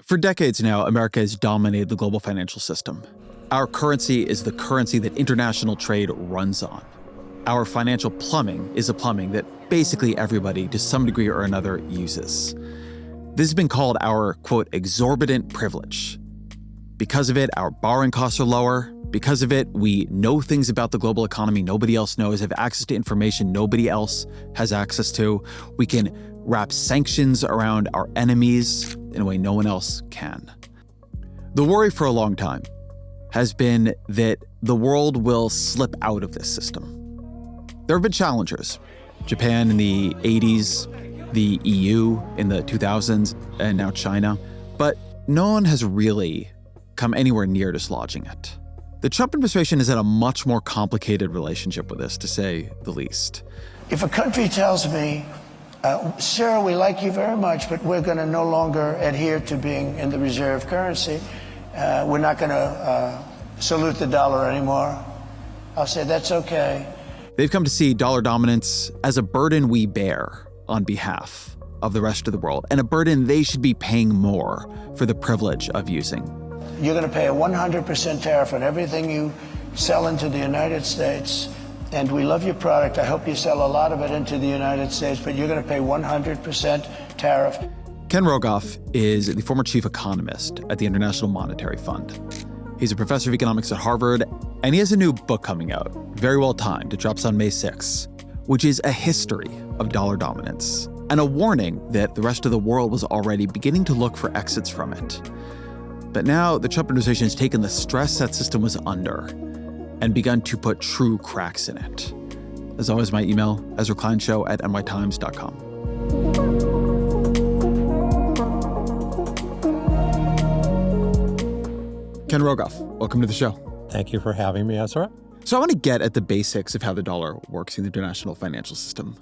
For decades now, America has dominated the global financial system. Our currency is the currency that international trade runs on. Our financial plumbing is a plumbing that basically everybody, to some degree or another, uses. This has been called our, quote, exorbitant privilege. Because of it, our borrowing costs are lower. Because of it, we know things about the global economy nobody else knows, have access to information nobody else has access to. We can wrap sanctions around our enemies in a way no one else can. The worry for a long time has been that the world will slip out of this system. There have been challengers. Japan in the 80s, the EU in the 2000s, and now China. But no one has really come anywhere near dislodging it. The Trump administration has had a much more complicated relationship with this, to say the least. If a country tells me, sir, we like you very much, but we're going to no longer adhere to being in the reserve currency, we're not going to salute the dollar anymore, I'll say that's okay. They've come to see dollar dominance as a burden we bear on behalf of the rest of the world, and a burden they should be paying more for the privilege of using. You're going to pay a 100% tariff on everything you sell into the United States, and we love your product. I hope you sell a lot of it into the United States, but you're going to pay 100% tariff. Ken Rogoff is the former chief economist at the International Monetary Fund. He's a professor of economics at Harvard, and he has a new book coming out, very well timed. It drops on May 6th, which is a history of dollar dominance and a warning that the rest of the world was already beginning to look for exits from it. But now the Trump administration has taken the stress that system was under and begun to put true cracks in it. As always, my email, EzraKleinShow@nytimes.com. Ken Rogoff, welcome to the show. Thank you for having me, Ezra. So I want to get at the basics of how the dollar works in the international financial system.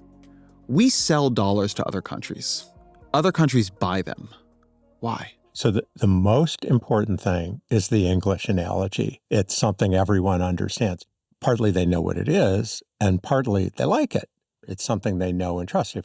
We sell dollars to other countries. Other countries buy them. Why? So the most important thing is the English analogy. It's something everyone understands. Partly they know what it is, and partly they like it. It's something they know and trust.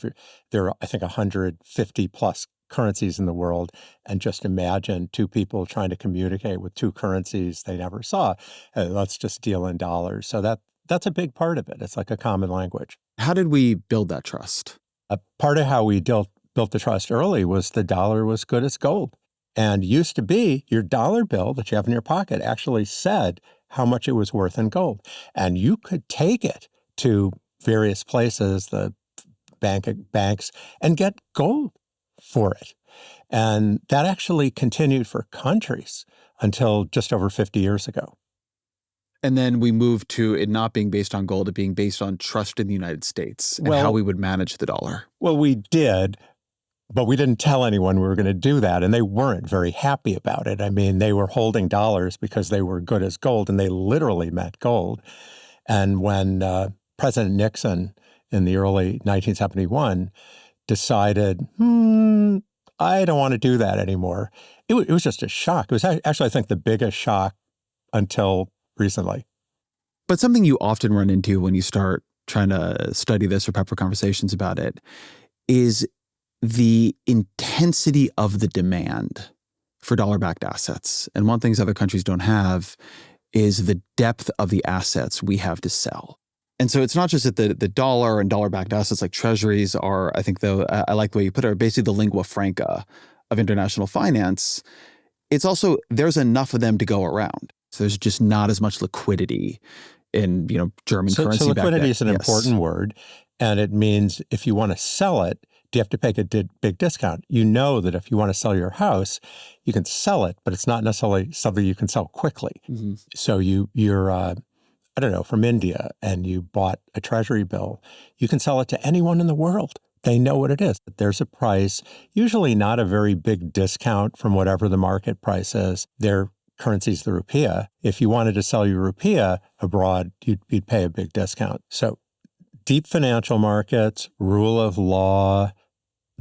There are, I think, 150 plus currencies in the world, and just imagine two people trying to communicate with two currencies they never saw. Let's just deal in dollars. So that's a big part of it. It's like a common language. How did we build that trust? A part of how we built the trust early was the dollar was good as gold. And used to be your dollar bill that you have in your pocket actually said how much it was worth in gold. And you could take it to various places, the banks, and get gold for it. And that actually continued for countries until just over 50 years ago. And then we moved to it not being based on gold, it being based on trust in the United States and how we would manage the dollar. Well, we did, but we didn't tell anyone we were going to do that, and they weren't very happy about it. I mean, they were holding dollars because they were good as gold, and they literally meant gold. And when President Nixon in the early 1971 decided, I don't want to do that anymore, it was just a shock. It was actually, I think, the biggest shock until recently. But something you often run into when you start trying to study this or prep for conversations about it is the intensity of the demand for dollar-backed assets. And one of the things other countries don't have is the depth of the assets we have to sell. And so it's not just that the dollar and dollar-backed assets like treasuries are, I think, though, I like the way you put it, are basically the lingua franca of international finance. It's also, there's enough of them to go around. So there's just not as much liquidity in, German currency. So liquidity back then. is an important word. And it means if you want to sell it, do you have to pay a big discount? You know that if you want to sell your house, you can sell it, but it's not necessarily something you can sell quickly. Mm-hmm. So you're from India, and you bought a treasury bill, you can sell it to anyone in the world. They know what it is. There's a price, usually not a very big discount from whatever the market price is. Their currency is the rupiah. If you wanted to sell your rupiah abroad, you'd pay a big discount. So deep financial markets, rule of law.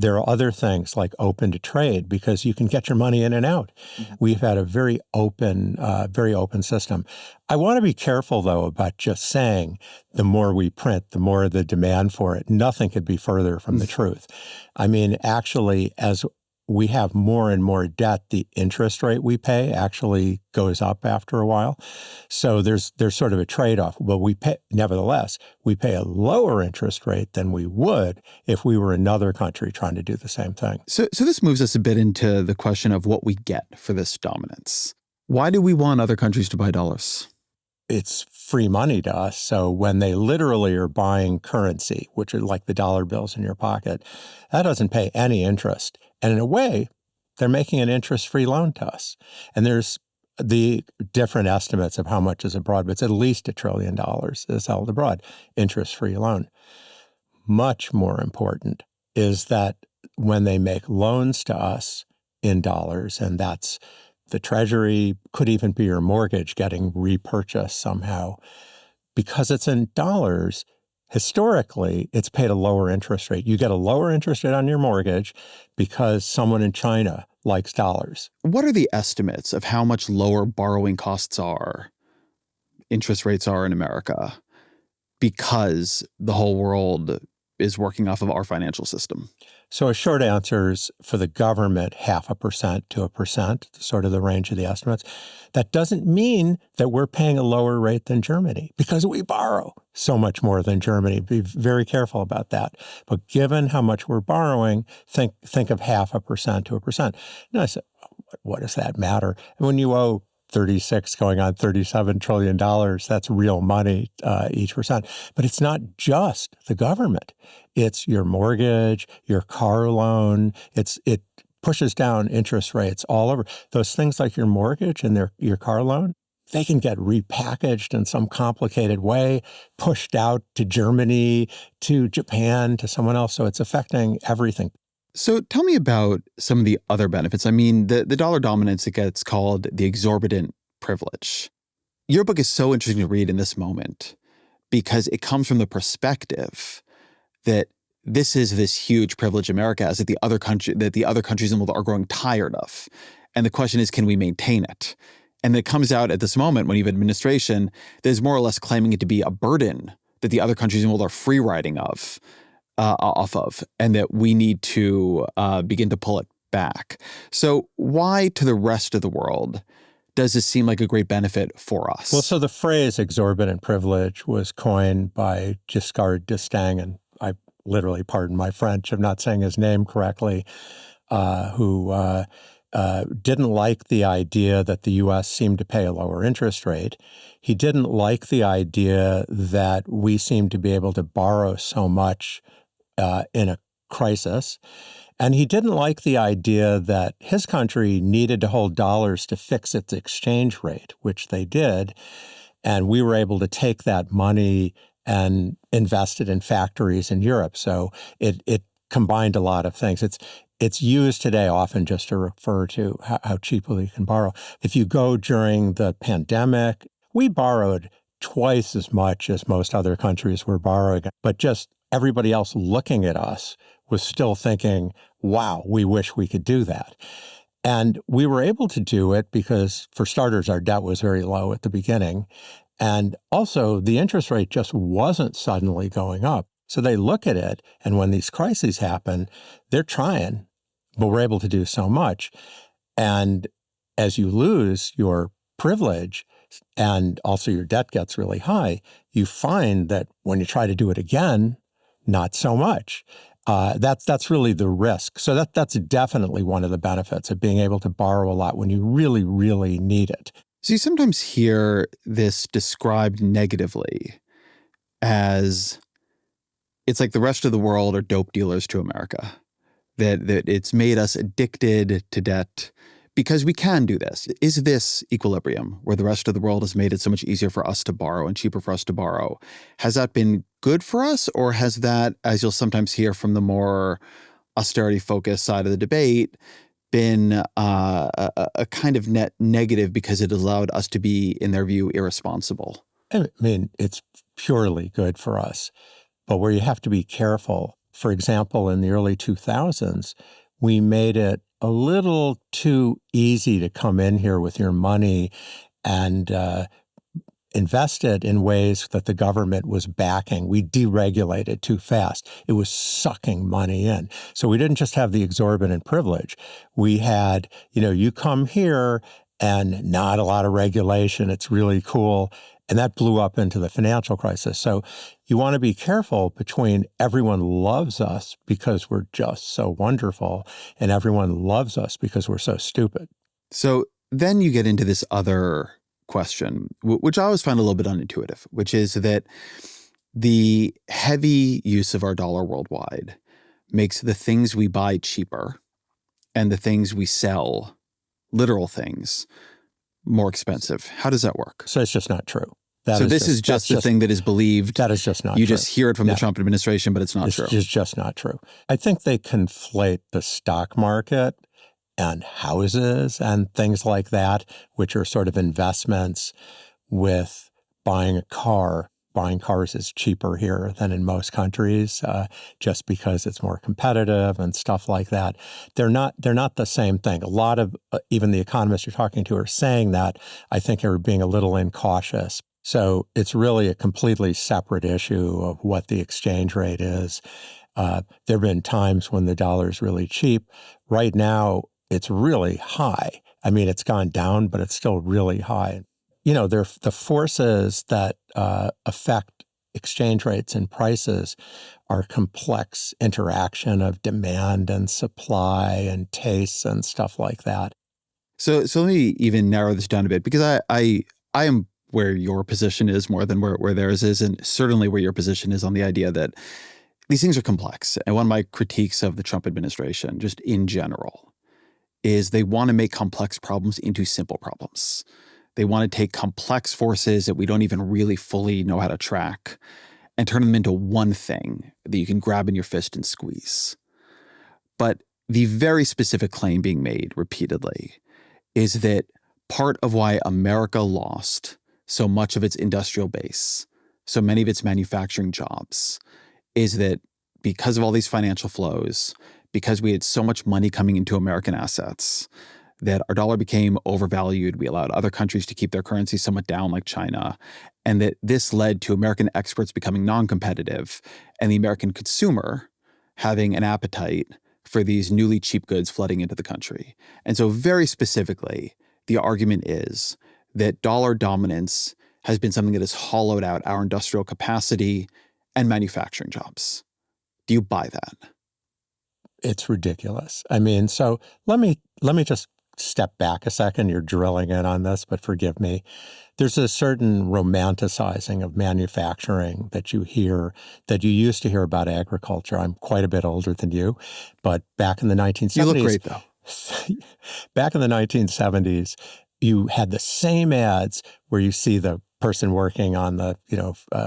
There are other things like open to trade because you can get your money in and out. Mm-hmm. We've had a very open system. I want to be careful, though, about just saying the more we print, the more the demand for it. Nothing could be further from the truth. I mean, actually, as we have more and more debt, the interest rate we pay actually goes up after a while. So there's sort of a trade-off. But nevertheless, we pay a lower interest rate than we would if we were another country trying to do the same thing. So this moves us a bit into the question of what we get for this dominance. Why do we want other countries to buy dollars? It's free money to us. So when they literally are buying currency, which are like the dollar bills in your pocket, that doesn't pay any interest. And in a way, they're making an interest-free loan to us. And there's the different estimates of how much is abroad, but it's at least $1 trillion is held abroad, interest-free loan. Much more important is that when they make loans to us in dollars, and that's the Treasury, could even be your mortgage getting repurchased somehow. Because it's in dollars, historically, it's paid a lower interest rate. You get a lower interest rate on your mortgage because someone in China likes dollars. What are the estimates of how much lower borrowing costs are, interest rates are in America, because the whole world is working off of our financial system? So a short answer is for the government, 0.5% to 1%, sort of the range of the estimates. That doesn't mean that we're paying a lower rate than Germany because we borrow so much more than Germany. Be very careful about that. But given how much we're borrowing, think of 0.5% to 1%. And I said, what does that matter? And when you owe 36 going on $37 trillion, that's real money each percent. But it's not just the government. It's your mortgage, your car loan. It pushes down interest rates all over. Those things like your mortgage and your car loan, they can get repackaged in some complicated way, pushed out to Germany, to Japan, to someone else. So it's affecting everything. So tell me about some of the other benefits. I mean, the dollar dominance, it gets called the exorbitant privilege. Your book is so interesting to read in this moment because it comes from the perspective that this is this huge privilege America has that the other countries in the world are growing tired of. And the question is, can we maintain it? And it comes out at this moment when you have administration that is more or less claiming it to be a burden that the other countries in the world are free riding off of, and that we need to begin to pull it back. So why to the rest of the world does this seem like a great benefit for us? Well, so the phrase exorbitant privilege was coined by Giscard d'Estaing, and I literally, pardon my French, I'm not saying his name correctly, who didn't like the idea that the U.S. seemed to pay a lower interest rate. He didn't like the idea that we seemed to be able to borrow so much in a crisis. And he didn't like the idea that his country needed to hold dollars to fix its exchange rate, which they did. And we were able to take that money and invest it in factories in Europe. So it combined a lot of things. It's used today often just to refer to how cheaply you can borrow. If you go during the pandemic, we borrowed twice as much as most other countries were borrowing, but just everybody else looking at us was still thinking, wow, we wish we could do that. And we were able to do it because, for starters, our debt was very low at the beginning. And also, the interest rate just wasn't suddenly going up. So they look at it, and when these crises happen, they're trying, but we're able to do so much. And as you lose your privilege and also your debt gets really high, you find that when you try to do it again, not so much. That's really the risk. So that's definitely one of the benefits of being able to borrow a lot when you really, really need it. So you sometimes hear this described negatively as it's like the rest of the world are dope dealers to America, that it's made us addicted to debt because we can do this. Is this equilibrium where the rest of the world has made it so much easier for us to borrow and cheaper for us to borrow? Has that been good for us, or has that, as you'll sometimes hear from the more austerity-focused side of the debate, been a kind of net negative because it allowed us to be, in their view, irresponsible? I mean, it's purely good for us. But where you have to be careful, for example, in the early 2000s, we made it a little too easy to come in here with your money and invested in ways that the government was backing. We deregulated too fast. It was sucking money in. So we didn't just have the exorbitant privilege. We had, you come here and not a lot of regulation. It's really cool. And that blew up into the financial crisis. So you want to be careful between everyone loves us because we're just so wonderful and everyone loves us because we're so stupid. So then you get into this other question, which I always find a little bit unintuitive, which is that the heavy use of our dollar worldwide makes the things we buy cheaper and the things we sell, literal things, more expensive. How does that work? So it's just not true. This is just the thing that is believed. That is just not true. You just hear it from the Trump administration, but it's not true. It's just not true. I think they conflate the stock market and houses and things like that, which are sort of investments, with buying a car. Buying cars is cheaper here than in most countries, just because it's more competitive and stuff like that. They're not the same thing. A lot of even the economists you're talking to are saying that. I think are being a little incautious. So it's really a completely separate issue of what the exchange rate is. There have been times when the dollar is really cheap. Right now, it's really high. I mean, it's gone down, but it's still really high. The forces that affect exchange rates and prices are complex interaction of demand and supply and tastes and stuff like that. So let me even narrow this down a bit, because I am where your position is more than where theirs is, and certainly where your position is on the idea that these things are complex. And one of my critiques of the Trump administration, just in general, is they want to make complex problems into simple problems. They want to take complex forces that we don't even really fully know how to track and turn them into one thing that you can grab in your fist and squeeze. But the very specific claim being made repeatedly is that part of why America lost so much of its industrial base, so many of its manufacturing jobs, is that because of all these financial flows, because we had so much money coming into American assets, that our dollar became overvalued. We allowed other countries to keep their currency somewhat down, like China, and that this led to American exports becoming non-competitive and the American consumer having an appetite for these newly cheap goods flooding into the country. And so very specifically, the argument is that dollar dominance has been something that has hollowed out our industrial capacity and manufacturing jobs. Do you buy that? It's ridiculous. I mean, so let me just step back a second. You're drilling in on this, but forgive me. There's a certain romanticizing of manufacturing that you hear, that you used to hear about agriculture. I'm quite a bit older than you, but back in the 1970s. You look great, though. Back in the 1970s, you had the same ads where you see the person working on the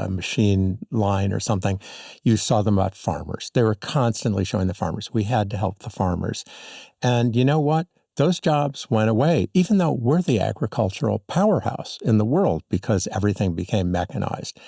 machine line or something. You saw them about farmers. They were constantly showing the farmers. We had to help the farmers. And you know what? Those jobs went away, even though we're the agricultural powerhouse in the world because everything became mechanized.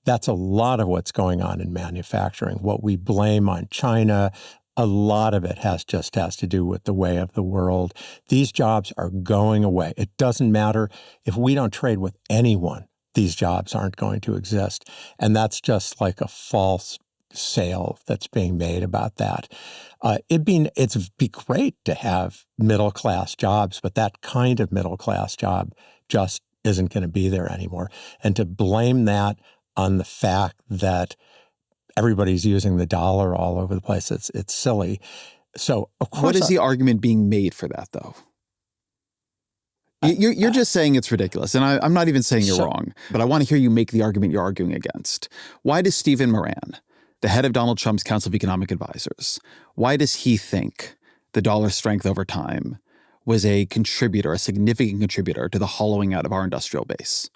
That's a lot of what's going on in manufacturing. What we blame on China, a lot of it has to do with the way of the world. These jobs are going away. It doesn't matter if we don't trade with anyone, these jobs aren't going to exist. And that's just like a false sale that's being made about that. It'd be great to have middle-class jobs, but that kind of middle-class job just isn't going to be there anymore. And to blame that on the fact that everybody's using the dollar all over the place, it's silly. So, of course, what is the argument being made for that, though? You're just saying it's ridiculous, and I'm not even saying you're wrong, but I want to hear you make the argument you're arguing against. Why does Stephen Moran, the head of Donald Trump's Council of Economic Advisors, why does he think the dollar's strength over time was a significant contributor to the hollowing out of our industrial base?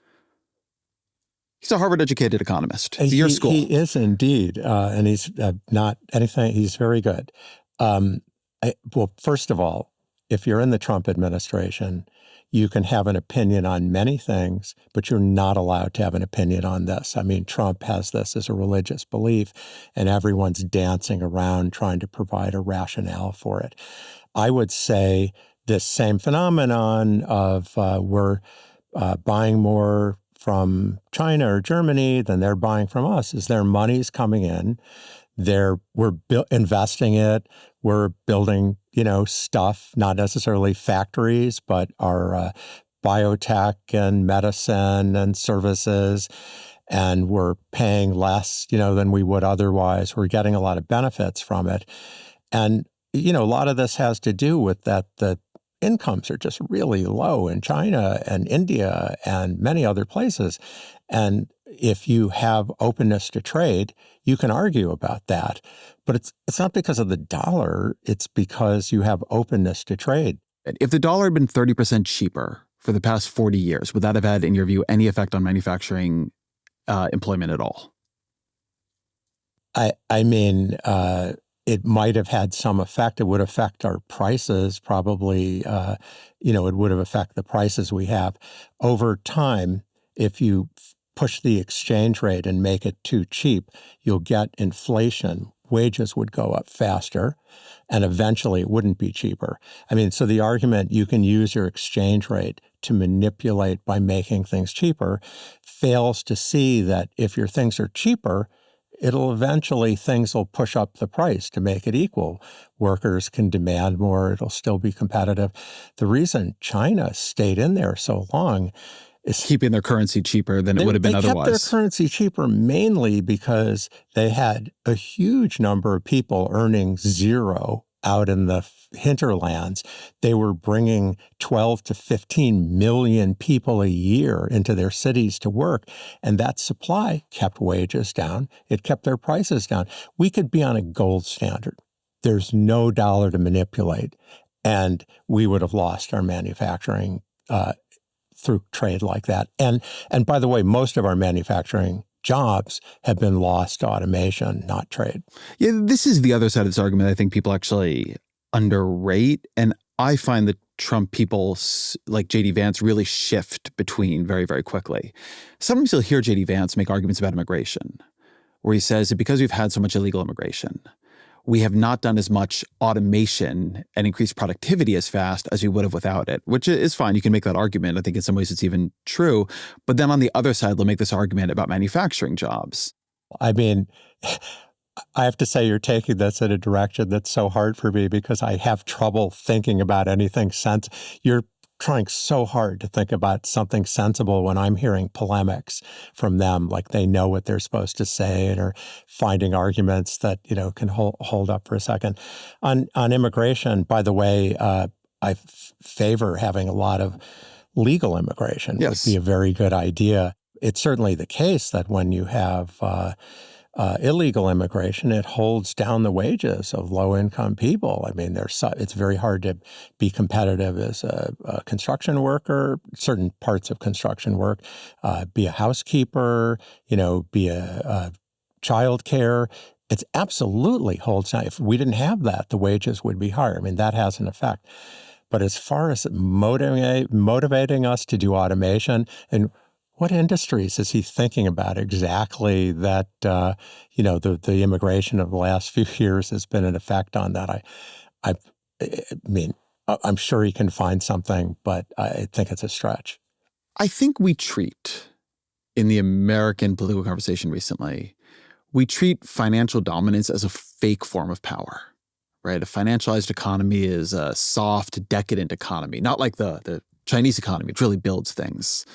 He's a Harvard-educated economist. Your school. He is indeed, and he's not anything. He's very good. Well, first of all, if you're in the Trump administration, you can have an opinion on many things, but you're not allowed to have an opinion on this. I mean, Trump has this as a religious belief, and everyone's dancing around trying to provide a rationale for it. I would say this same phenomenon of we're buying more from China or Germany than they're buying from us is their money's coming in. We're investing it. We're building, stuff, not necessarily factories, but our biotech and medicine and services. And we're paying less, than we would otherwise. We're getting a lot of benefits from it. And, a lot of this has to do with that the incomes are just really low in China and India and many other places. And if you have openness to trade, you can argue about that. But it's not because of the dollar. It's because you have openness to trade. If the dollar had been 30% cheaper for the past 40 years, would that have had, in your view, any effect on manufacturing employment at all? I mean, it might have had some effect. It would affect our prices, probably. It would have affected the prices we have. Over time, if you push the exchange rate and make it too cheap, you'll get inflation. Wages would go up faster, and eventually it wouldn't be cheaper. I mean, so the argument you can use your exchange rate to manipulate by making things cheaper fails to see that if your things are cheaper, things will push up the price to make it equal. Workers can demand more. It'll still be competitive. The reason China stayed in there so long is keeping their currency cheaper than it would have been otherwise. They kept their currency cheaper mainly because they had a huge number of people earning zero out in the hinterlands. They were bringing 12 to 15 million people a year into their cities to work, and that supply kept wages down. It kept their prices down. We could be on a gold standard. There's no dollar to manipulate, and we would have lost our manufacturing through trade like that. And by the way, most of our manufacturing jobs have been lost to automation, not trade. Yeah, this is the other side of this argument I think people actually underrate. And I find that Trump people like J.D. Vance really shift between very, very quickly. Sometimes you'll hear J.D. Vance make arguments about immigration, where he says that because we've had so much illegal immigration, we have not done as much automation and increased productivity as fast as we would have without it, which is fine. You can make that argument. I think in some ways it's even true. But then on the other side, they'll make this argument about manufacturing jobs. I mean, I have to say you're taking this in a direction that's so hard for me because I have trouble thinking about anything You're trying so hard to think about something sensible when I'm hearing polemics from them, like they know what they're supposed to say and are finding arguments that, can hold up for a second. On immigration, by the way, I favor having a lot of legal immigration. Yes. Would be a very good idea. It's certainly the case that when you have illegal immigration, it holds down the wages of low-income people. I mean, it's very hard to be competitive as a construction worker, certain parts of construction work, be a housekeeper, be a child care. It's absolutely holds down. If we didn't have that, the wages would be higher. I mean, that has an effect. But as far as motivating us to do automation, and what industries is he thinking about exactly that, the immigration of the last few years has been an effect on that? I mean, I'm sure he can find something, but I think it's a stretch. I think we treat, in the American political conversation recently, we treat financial dominance as a fake form of power, right? A financialized economy is a soft, decadent economy, not like the Chinese economy, which really builds things.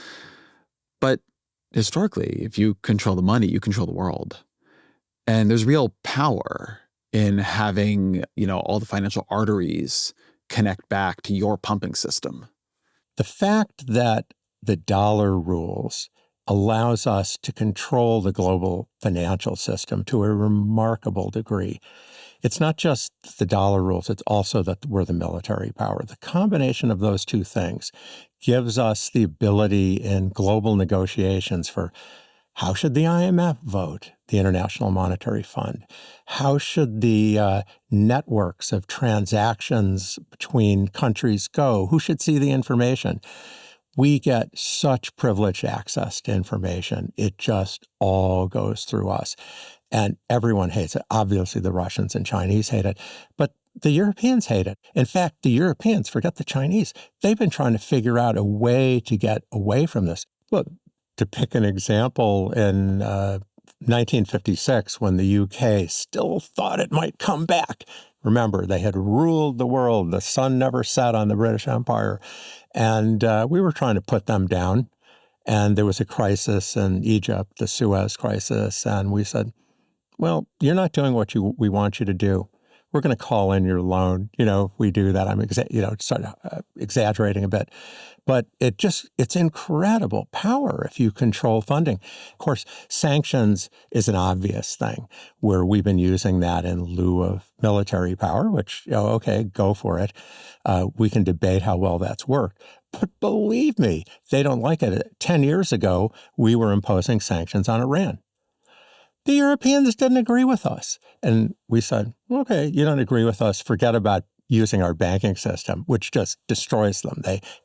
But historically, if you control the money, you control the world. And there's real power in having, all the financial arteries connect back to your pumping system. The fact that the dollar rules allows us to control the global financial system to a remarkable degree. It's not just the dollar rules, it's also that we're the military power. The combination of those two things gives us the ability in global negotiations for how should the IMF vote, the International Monetary Fund? How should the networks of transactions between countries go? Who should see the information? We get such privileged access to information. It just all goes through us. And everyone hates it. Obviously, the Russians and Chinese hate it, but the Europeans hate it. In fact, the Europeans, forget the Chinese, they've been trying to figure out a way to get away from this. Look, To pick an example, in 1956, when the UK still thought it might come back. Remember, they had ruled the world. The sun never set on the British Empire. And we were trying to put them down. And there was a crisis in Egypt, the Suez crisis. And we said, well, you're not doing what we want you to do. We're going to call in your loan. If we do that, I'm exaggerating a bit. But it's incredible power if you control funding. Of course, sanctions is an obvious thing where we've been using that in lieu of military power, which, okay, go for it. We can debate how well that's worked. But believe me, they don't like it. 10 years ago, we were imposing sanctions on Iran. The Europeans didn't agree with us. And we said, okay, you don't agree with us. Forget about using our banking system, which just destroys them.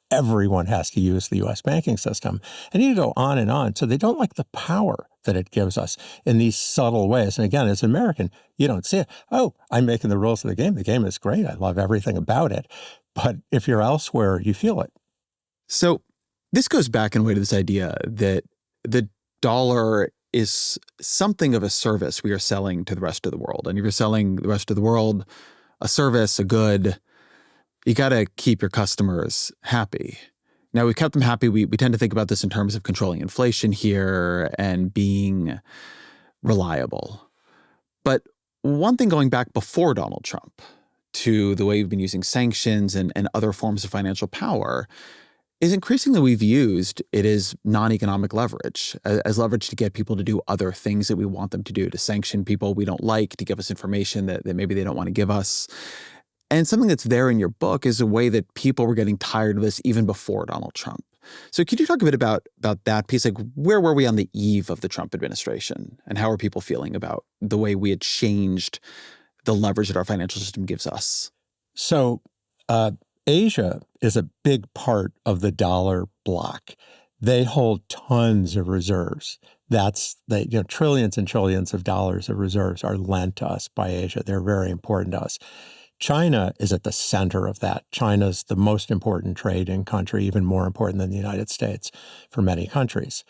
Everyone has to use the U.S. banking system. And you go on and on. So they don't like the power that it gives us in these subtle ways. And again, as an American, you don't see it. Oh, I'm making the rules of the game. The game is great. I love everything about it. But if you're elsewhere, you feel it. So this goes back in a way to this idea that the dollar is something of a service we are selling to the rest of the world. And if you're selling the rest of the world a service, a good, you got to keep your customers happy. Now, we've kept them happy. We tend to think about this in terms of controlling inflation here and being reliable. But one thing going back before Donald Trump to the way we've been using sanctions and other forms of financial power is increasingly we've used it as non-economic leverage, as leverage to get people to do other things that we want them to do, to sanction people we don't like, to give us information that maybe they don't want to give us. And something that's there in your book is a way that people were getting tired of this even before Donald Trump. So could you talk a bit about that piece? Like, where were we on the eve of the Trump administration? And how are people feeling about the way we had changed the leverage that our financial system gives us? So Asia is a big part of the dollar block. They hold tons of reserves. Trillions and trillions of dollars of reserves are lent to us by Asia. They're very important to us. China is at the center of that. China's the most important trading country, even more important than the United States for many countries.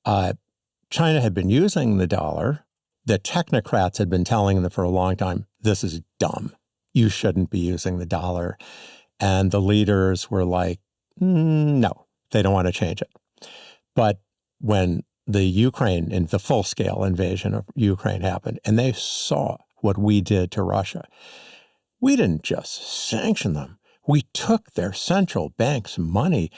China had been using the dollar. The technocrats had been telling them for a long time, this is dumb. You shouldn't be using the dollar. And the leaders were like, no, they don't want to change it. But when the full-scale invasion of Ukraine happened, and they saw what we did to Russia, we didn't just sanction them. We took their central bank's money.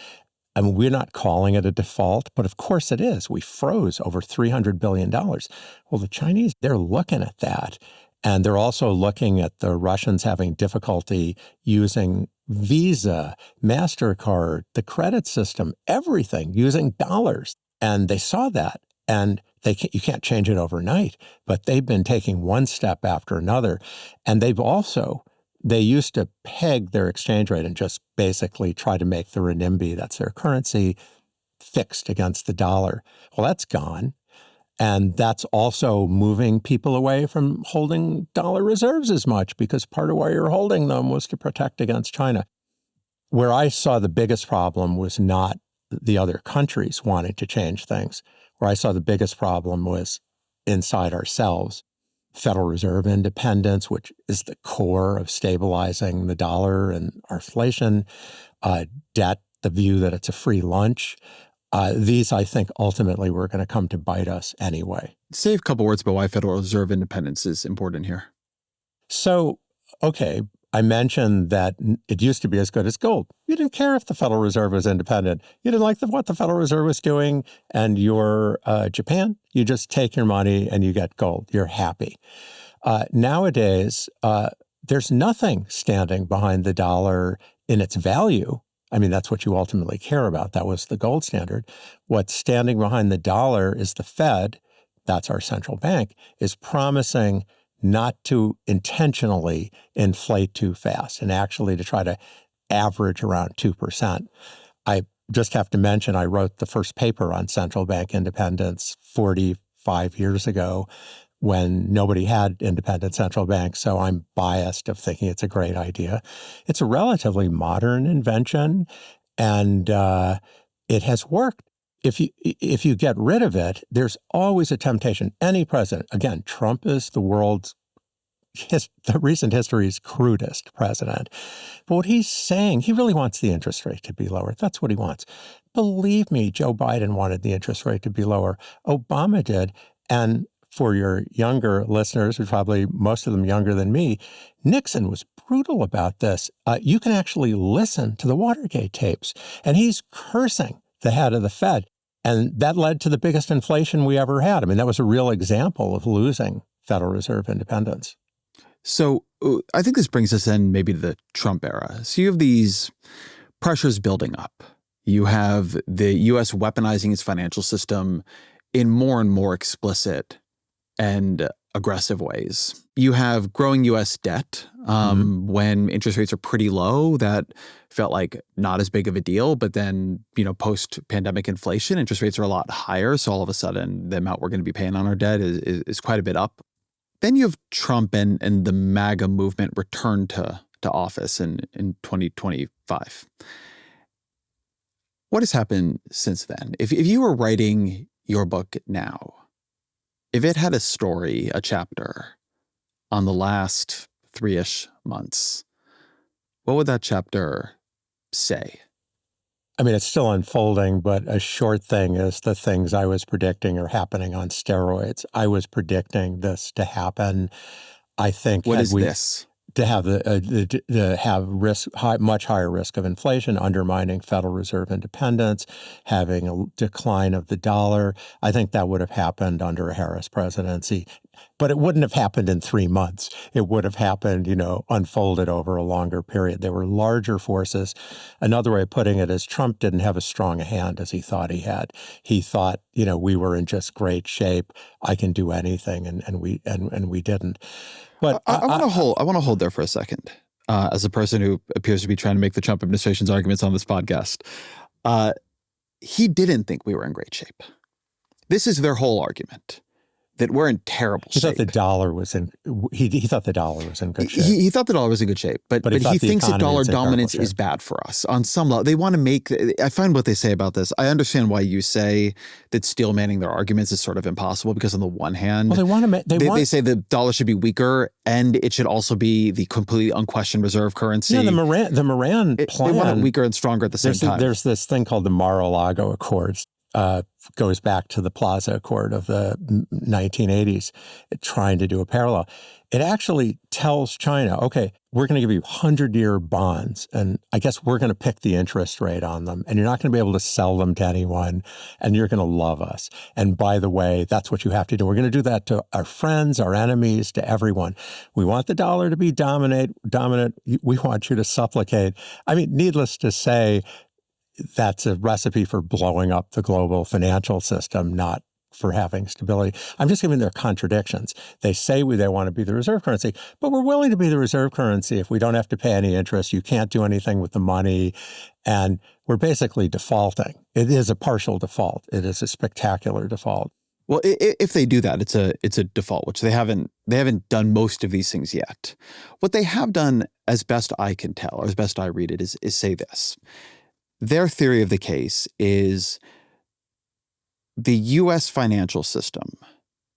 I mean, we're not calling it a default, but of course it is. We froze over $300 billion. Well, the Chinese, they're looking at that. And they're also looking at the Russians having difficulty using Visa, MasterCard, the credit system, everything, using dollars. And they saw that. And you can't change it overnight. But they've been taking one step after another. And they used to peg their exchange rate and just basically try to make the renminbi, that's their currency, fixed against the dollar. Well, that's gone. And that's also moving people away from holding dollar reserves as much, because part of why you're holding them was to protect against China. Where I saw the biggest problem was not the other countries wanting to change things. Where I saw the biggest problem was inside ourselves. Federal Reserve independence, which is the core of stabilizing the dollar and our inflation, debt, the view that it's a free lunch. These, I think, ultimately were going to come to bite us anyway. Say a couple words about why Federal Reserve independence is important here. So, okay, I mentioned that it used to be as good as gold. You didn't care if the Federal Reserve was independent. You didn't like what the Federal Reserve was doing, and you're Japan. You just take your money and you get gold. You're happy. Nowadays, there's nothing standing behind the dollar in its value. I mean, that's what you ultimately care about. That was the gold standard. What's standing behind the dollar is the Fed, that's our central bank, is promising not to intentionally inflate too fast and actually to try to average around 2%. I just have to mention, I wrote the first paper on central bank independence 45 years ago when nobody had independent central banks, so I'm biased of thinking it's a great idea. It's a relatively modern invention, and it has worked. if you get rid of it, there's always a temptation. Any president, again, Trump is the world's the recent history's crudest president. But what he's saying, he really wants the interest rate to be lower. That's what he wants. Believe me, Joe Biden wanted the interest rate to be lower. Obama did. And for your younger listeners, who probably most of them younger than me, Nixon was brutal about this. You can actually listen to the Watergate tapes, and he's cursing the head of the Fed. And that led to the biggest inflation we ever had. I mean, that was a real example of losing Federal Reserve independence. So I think this brings us in maybe to the Trump era. So you have these pressures building up. You have the U.S. weaponizing its financial system in more and more explicit and aggressive ways. You have growing U.S. debt. When interest rates are pretty low, that felt like not as big of a deal. But then, post-pandemic inflation, interest rates are a lot higher. So all of a sudden, the amount we're going to be paying on our debt is quite a bit up. Then you have Trump and the MAGA movement return to office in 2025. What has happened since then? If you were writing your book now, if it had a story, a chapter on the last 3-ish months, what would that chapter say? I mean, it's still unfolding, but a short thing is the things I was predicting are happening on steroids. I was predicting this to happen. I think what is this? To have much higher risk of inflation, undermining Federal Reserve independence, having a decline of the dollar. I think that would have happened under a Harris presidency. But it wouldn't have happened in 3 months. It would have happened, unfolded over a longer period. There were larger forces. Another way of putting it is Trump didn't have as strong a hand as he thought he had. He thought, we were in just great shape. I can do anything, and we didn't. But I want to hold there for a second. As a person who appears to be trying to make the Trump administration's arguments on this podcast, he didn't think we were in great shape. This is their whole argument. That we're in terrible shape. He thought the dollar was in. He thought the dollar was in good shape. He thought the dollar was in good shape, but he thinks that dollar dominance is bad for us on some level. They want to make. I find what they say about this. I understand why you say that steel manning their arguments is sort of impossible because on the one hand, well, they say the dollar should be weaker and it should also be the completely unquestioned reserve currency. Yeah, the Moran plan. They want it weaker and stronger at the same time. There's this thing called the Mar-a-Lago Accords. Goes back to the Plaza Accord of the 1980s, trying to do a parallel. It actually tells China, okay, we're going to give you 100-year bonds, and I guess we're going to pick the interest rate on them, and you're not going to be able to sell them to anyone, and you're going to love us. And by the way, that's what you have to do. We're going to do that to our friends, our enemies, to everyone. We want the dollar to be dominant. We want you to supplicate. I mean, needless to say, that's a recipe for blowing up the global financial system, not for having stability. I'm just giving their contradictions. They say they want to be the reserve currency, but we're willing to be the reserve currency if we don't have to pay any interest. You can't do anything with the money. And we're basically defaulting. It is a partial default. It is a spectacular default. Well, if they do that, it's a default, which they haven't done most of these things yet. What they have done, as best I can tell, or as best I read it, is say this. Their theory of the case is the U.S. financial system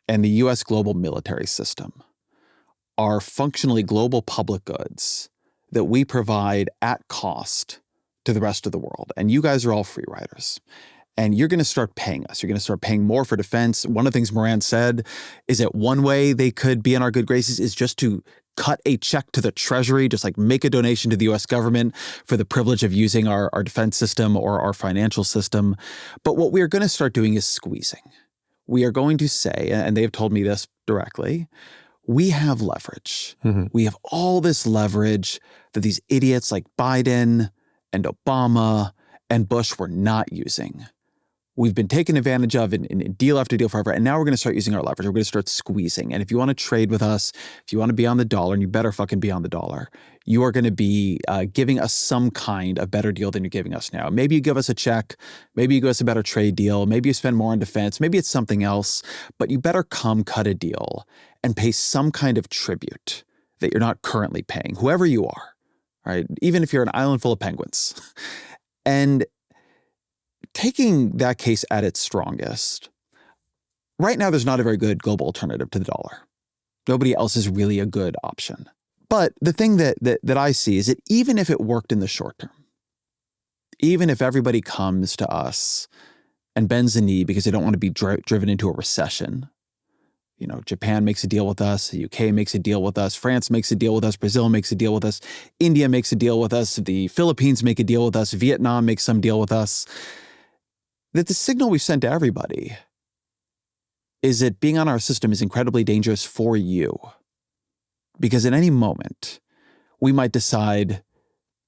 and the U.S. global military system are functionally global public goods that we provide at cost to the rest of the world. And you guys are all free riders. And you're going to start paying us. You're going to start paying more for defense. One of the things Moran said is that one way they could be in our good graces is just to cut a check to the Treasury, just like make a donation to the U.S. government for the privilege of using our defense system or our financial system. But what we are going to start doing is squeezing. We are going to say, and they have told me this directly, we have leverage. Mm-hmm. We have all this leverage that these idiots like Biden and Obama and Bush were not using. We've been taken advantage of in deal after deal forever, and now we're going to start using our leverage. We're going to start squeezing. And if you want to trade with us, if you want to be on the dollar, and you better fucking be on the dollar, you are going to be giving us some kind of better deal than you're giving us now. Maybe you give us a check. Maybe you give us a better trade deal. Maybe you spend more on defense. Maybe it's something else. But you better come cut a deal and pay some kind of tribute that you're not currently paying, whoever you are, right? Even if you're an island full of penguins. And taking that case at its strongest, right now there's not a very good global alternative to the dollar. Nobody else is really a good option. But the thing that I see is that even if it worked in the short term, even if everybody comes to us and bends the knee because they don't want to be driven into a recession, Japan makes a deal with us, the UK makes a deal with us, France makes a deal with us, Brazil makes a deal with us, India makes a deal with us, the Philippines make a deal with us, Vietnam makes some deal with us, that the signal we've sent to everybody is that being on our system is incredibly dangerous for you. Because at any moment, we might decide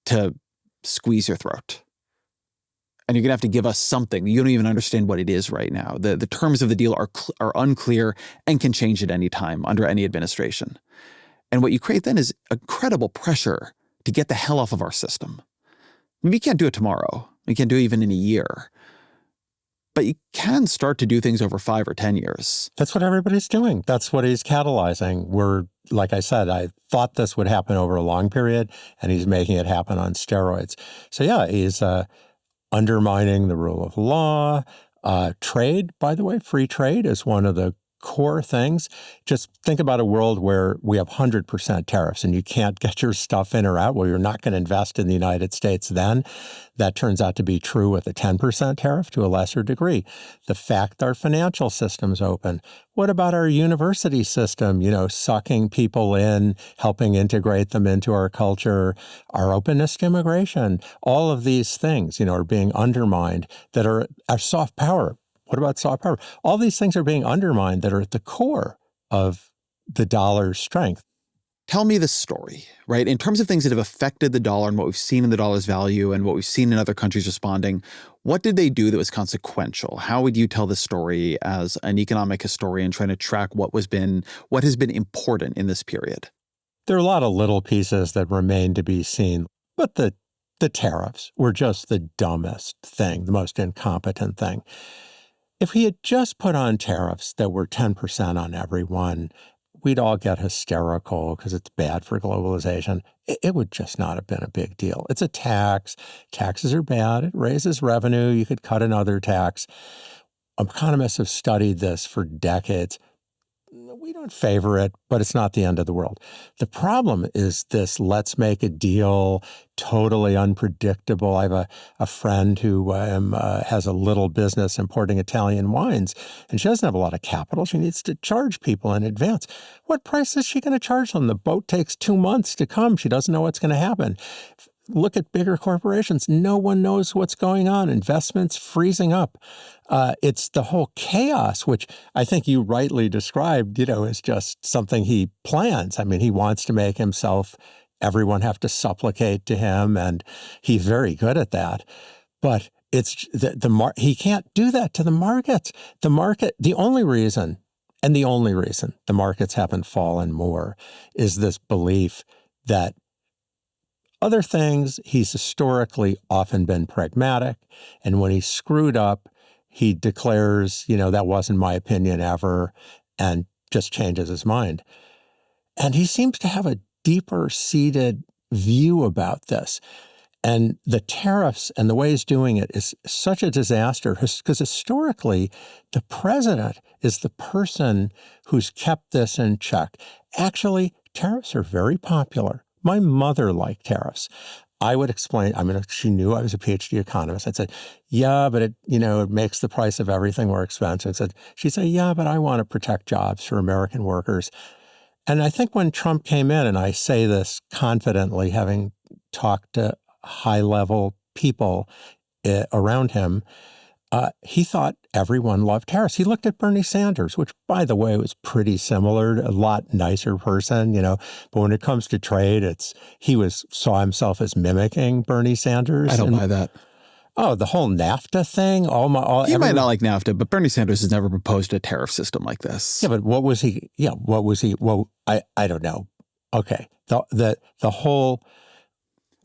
to squeeze your throat. And you're going to have to give us something. You don't even understand what it is right now. The terms of the deal are unclear and can change at any time under any administration. And what you create then is incredible pressure to get the hell off of our system. We can't do it tomorrow. We can't do it even in a year. But you can start to do things over 5 or 10 years. That's what everybody's doing. That's what he's catalyzing. Like I said, I thought this would happen over a long period, and he's making it happen on steroids. So yeah, he's undermining the rule of law. Trade, by the way, free trade is one of the core things. Just think about a world where we have 100% tariffs and you can't get your stuff in or out. Well, you're not going to invest in the United States then. That turns out to be true with a 10% tariff to a lesser degree. The fact our financial system's open. What about our university system, sucking people in, helping integrate them into our culture, our openness to immigration? All of these things, are being undermined that are our soft power. What about soft power? All these things are being undermined that are at the core of the dollar's strength. Tell me the story, right? In terms of things that have affected the dollar and what we've seen in the dollar's value and what we've seen in other countries responding, what did they do that was consequential? How would you tell the story as an economic historian trying to track what has been important in this period? There are a lot of little pieces that remain to be seen, but the tariffs were just the dumbest thing, the most incompetent thing. If he had just put on tariffs that were 10% on everyone, we'd all get hysterical because it's bad for globalization. It would just not have been a big deal. It's a tax. Taxes are bad. It raises revenue. You could cut another tax. Economists have studied this for decades. We don't favor it, but it's not the end of the world. The problem is this let's make a deal, totally unpredictable. I have a friend who has a little business importing Italian wines, and she doesn't have a lot of capital. She needs to charge people in advance. What price is she going to charge them? The boat takes 2 months to come. She doesn't know what's going to happen. Look at bigger corporations. No one knows what's going on. Investments freezing up. It's the whole chaos, which I think you rightly described, is just something he plans. I mean, he wants to make everyone have to supplicate to him, and he's very good at that. But it's he can't do that to the markets. The only reason the markets haven't fallen more is this belief that other things, he's historically often been pragmatic. And when he's screwed up, he declares, that wasn't my opinion ever, and just changes his mind. And he seems to have a deeper seated view about this. And the tariffs and the way he's doing it is such a disaster because historically, the president is the person who's kept this in check. Actually, tariffs are very popular. My mother liked tariffs. I would explain, she knew I was a PhD economist. I'd say, yeah, but it makes the price of everything more expensive. She'd say, yeah, but I want to protect jobs for American workers. And I think when Trump came in, and I say this confidently, having talked to high-level people around him, he thought everyone loved tariffs. He looked at Bernie Sanders, which, by the way, was pretty similar, a lot nicer person, But when it comes to trade, he saw himself as mimicking Bernie Sanders. I don't buy that. Oh, the whole NAFTA thing. You might not like NAFTA, but Bernie Sanders has never proposed a tariff system like this. Yeah, but what was he? Yeah, what was he? Well, I don't know. Okay, the whole.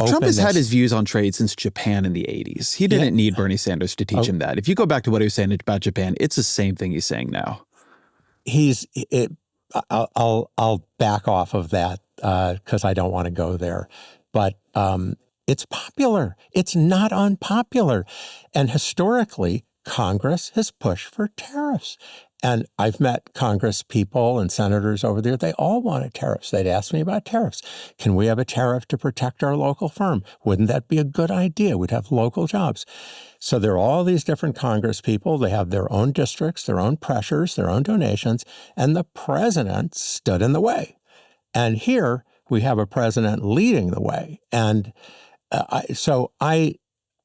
Trump has had his views on trade since Japan in the 80s. He didn't need Bernie Sanders to teach him that. If you go back to what he was saying about Japan, it's the same thing he's saying now. I'll back off of that because I don't want to go there. But It's popular. It's not unpopular. And historically, Congress has pushed for tariffs. And I've met Congress people and senators over there. They all wanted tariffs. They'd ask me about tariffs. Can we have a tariff to protect our local firm? Wouldn't that be a good idea? We'd have local jobs. So there are all these different Congress people. They have their own districts, their own pressures, their own donations, and the president stood in the way. And here we have a president leading the way. And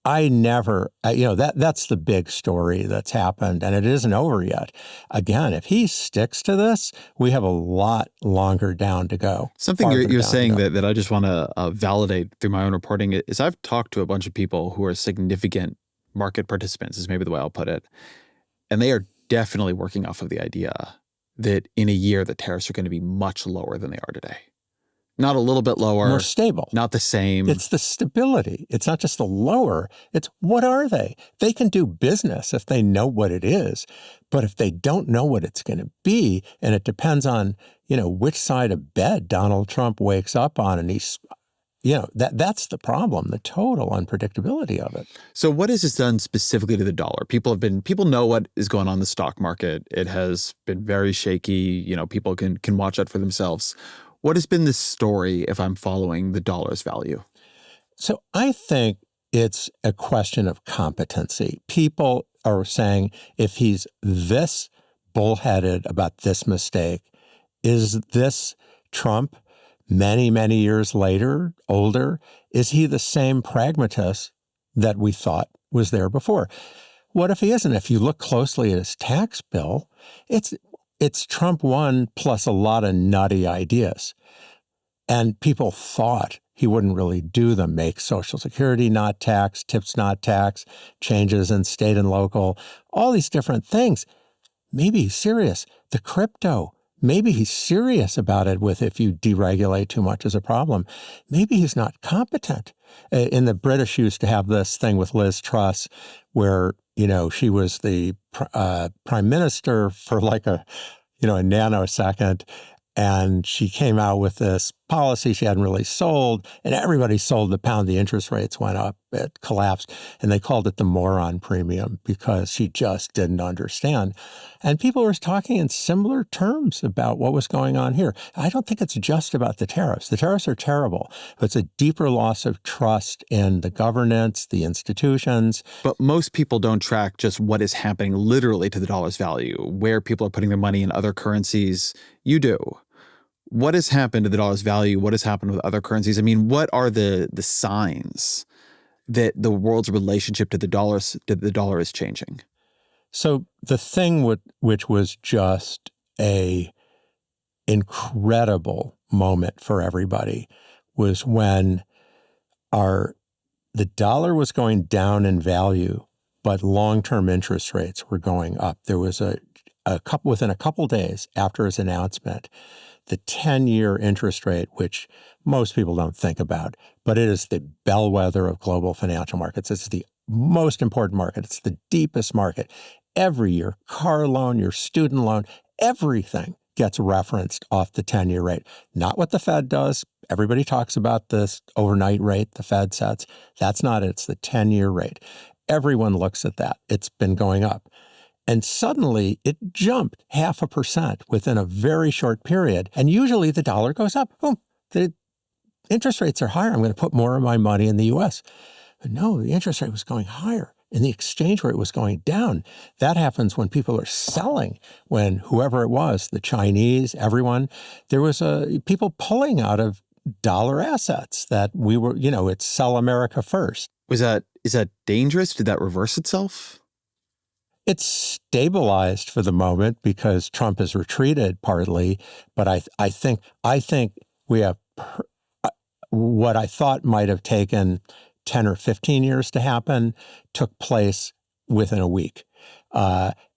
I never, that's the big story that's happened, and it isn't over yet. Again, if he sticks to this, we have a lot longer down to go. Something you're saying that I just want to validate through my own reporting is I've talked to a bunch of people who are significant market participants, is maybe the way I'll put it, and they are definitely working off of the idea that in a year the tariffs are going to be much lower than they are today. Not a little bit lower. More stable. Not the same. It's the stability. It's not just the lower. It's what are they? They can do business if they know what it is. But if they don't know what it's going to be, and it depends on, which side of bed Donald Trump wakes up on, and he's, that's the problem, the total unpredictability of it. So what has this done specifically to the dollar? People know what is going on in the stock market. It has been very shaky. People can watch that for themselves. What has been the story if I'm following the dollar's value? So I think it's a question of competency. People are saying if he's this bullheaded about this mistake, is this Trump many, many years later, older? Is he the same pragmatist that we thought was there before? What if he isn't? If you look closely at his tax bill, it's Trump 1 plus a lot of nutty ideas. And people thought he wouldn't really do them, make Social Security not tax, tips not tax, changes in state and local, all these different things. Maybe he's serious. The crypto, maybe he's serious about it with if you deregulate too much is a problem. Maybe he's not competent. In the British used to have this thing with Liz Truss where, she was the prime minister for like a nanosecond. And she came out with this policy she hadn't really sold, and everybody sold the pound. The interest rates went up, it collapsed, and they called it the moron premium because she just didn't understand. And people were talking in similar terms about what was going on here. I don't think it's just about the tariffs. The tariffs are terrible, but it's a deeper loss of trust in the governance, the institutions. But most people don't track just what is happening literally to the dollar's value, where people are putting their money in other currencies. You do. What has happened to the dollar's value? What has happened with other currencies? I mean, what are the signs that the world's relationship to the dollar is changing? So the thing which was just a incredible moment for everybody was when the dollar was going down in value, but long-term interest rates were going up. There was within a couple days after his announcement, the 10-year interest rate, which most people don't think about, but it is the bellwether of global financial markets. It's the most important market. It's the deepest market. Every year, car loan, your student loan, everything gets referenced off the 10-year rate. Not what the Fed does. Everybody talks about this overnight rate the Fed sets. That's not it. It's the 10-year rate. Everyone looks at that. It's been going up. And suddenly it jumped 0.5% within a very short period. And usually the dollar goes up. Oh, the interest rates are higher. I'm going to put more of my money in the U.S. But no, the interest rate was going higher and the exchange rate was going down. That happens when people are selling, when whoever it was, the Chinese, everyone, there was people pulling out of dollar assets that we were, it's sell America first. Is that dangerous? Did that reverse itself? It's stabilized for the moment because Trump has retreated partly, but I think we have what I thought might have taken 10 or 15 years to happen took place within a week.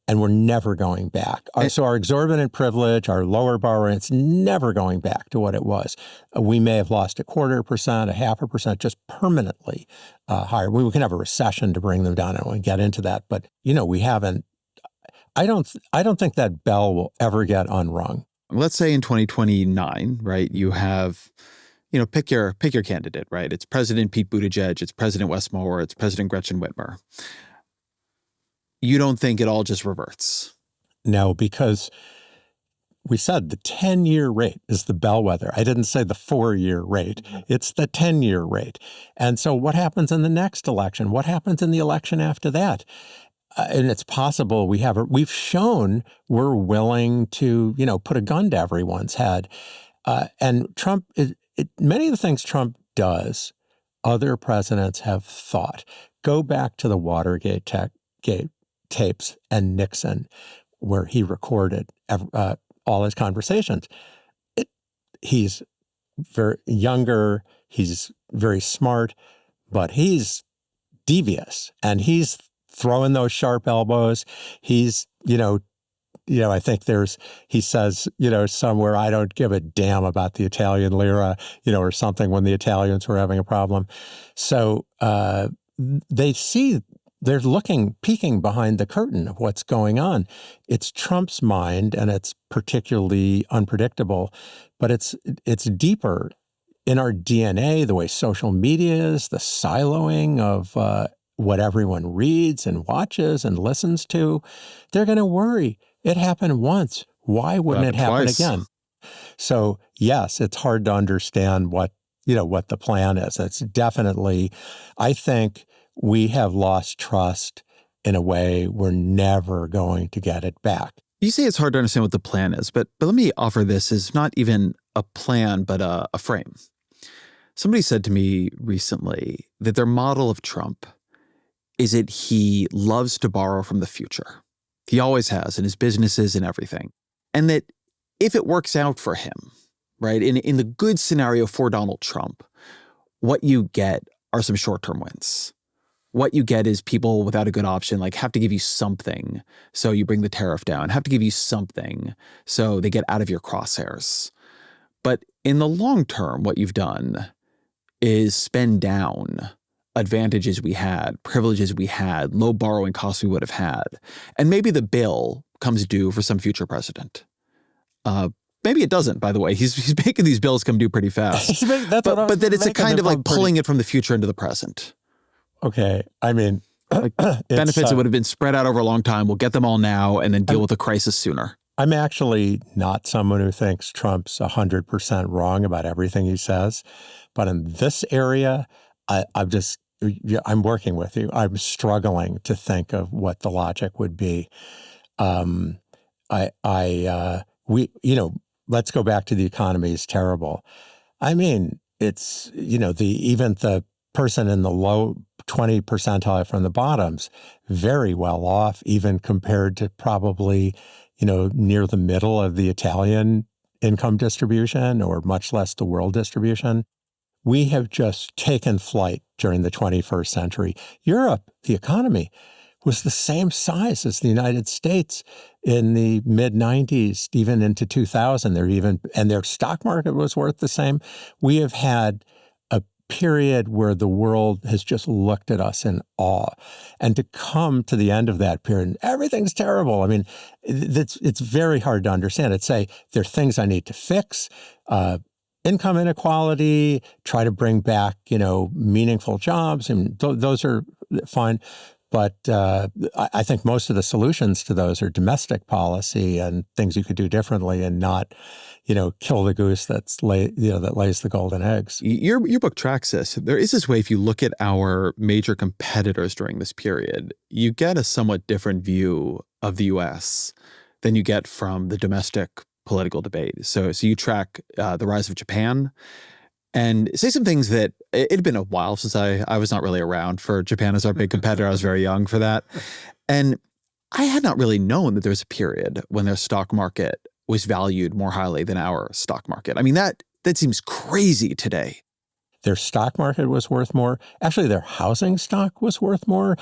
And we're never going back. So our exorbitant privilege, our lower borrowing, it's never going back to what it was. We may have lost 0.25%, 0.5%, just permanently higher. We can have a recession to bring them down, and we'll get into that. But, we haven't. I don't think that bell will ever get unrung. Let's say in 2029, right, you have pick your candidate, right? It's President Pete Buttigieg, it's President Wes Moore, it's President Gretchen Whitmer. You don't think it all just reverts? No, because we said the 10-year rate is the bellwether. I didn't say the 4-year rate. It's the 10-year rate. And so what happens in the next election? What happens in the election after that? And it's possible we've shown we're willing to, put a gun to everyone's head. And Trump, many of the things Trump does, other presidents have thought. Go back to the Watergate tapes and Nixon, where he recorded all his conversations. He's very younger, he's very smart, but he's devious, and he's throwing those sharp elbows. He's, I think he says, somewhere, I don't give a damn about the Italian lira, or something, when the Italians were having a problem. So they're peeking behind the curtain of what's going on. It's Trump's mind, and it's particularly unpredictable, but it's deeper in our DNA, the way social media is, the siloing of what everyone reads and watches and listens to. They're going to worry. It happened once. Why wouldn't it happen again? So yes, it's hard to understand what the plan is. It's definitely, I think, we have lost trust in a way we're never going to get it back. You say it's hard to understand what the plan is, but let me offer this as not even a plan, but a frame. Somebody said to me recently that their model of Trump is that he loves to borrow from the future. He always has, in his businesses and everything. And that if it works out for him, right, in the good scenario for Donald Trump, what you get are some short-term wins. What you get is people without a good option, have to give you something so you bring the tariff down, have to give you something so they get out of your crosshairs. But in the long term, what you've done is spend down advantages we had, privileges we had, low borrowing costs we would have had. And maybe the bill comes due for some future president. Maybe it doesn't, by the way. He's making these bills come due pretty fast. but that it's a kind of pulling it from the future into the present. Okay. I mean, benefits that would have been spread out over a long time. We'll get them all now and then deal with the crisis sooner. I'm actually not someone who thinks Trump's 100% wrong about everything he says. But in this area, I'm working with you. I'm struggling to think of what the logic would be. Let's go back to the economy is terrible. I mean, it's, even the person in the low 20 percentile from the bottoms, very well off, even compared to probably, near the middle of the Italian income distribution, or much less the world distribution. We have just taken flight during the 21st century. Europe, the economy, was the same size as the United States in the mid-90s, even into 2000. And their stock market was worth the same. We have had a period where the world has just looked at us in awe. And to come to the end of that period, everything's terrible. I mean, it's very hard to understand. It's there are things I need to fix. Income inequality, try to bring back, meaningful jobs, and those are fine. But I think most of the solutions to those are domestic policy and things you could do differently, and not, kill the goose that lays the golden eggs. Your book tracks this. There is this way, if you look at our major competitors during this period, you get a somewhat different view of the U.S. than you get from the domestic political debate. So you track the rise of Japan, and say some things that it had been a while since I was not really around for Japan as our big competitor. I was very young for that. And I had not really known that there was a period when their stock market was valued more highly than our stock market. I mean, that seems crazy today. Their stock market was worth more. Actually, their housing stock was worth more.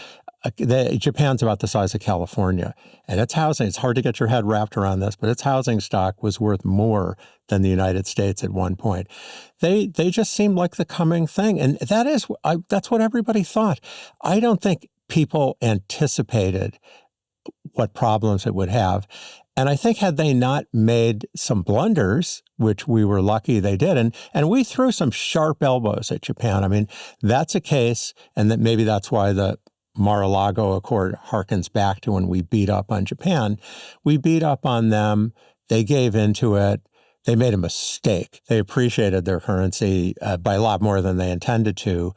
Japan's about the size of California, and its housing, it's hard to get your head wrapped around this, but its housing stock was worth more than the United States at one point. They just seemed like the coming thing, and that's what everybody thought. I don't think people anticipated what problems it would have. And I think had they not made some blunders, which we were lucky they did, and we threw some sharp elbows at Japan. I mean, that's a case, and that maybe that's why the Mar-a-Lago Accord harkens back to when we beat up on Japan. We beat up on them. They gave into it. They made a mistake. They appreciated their currency by a lot more than they intended to.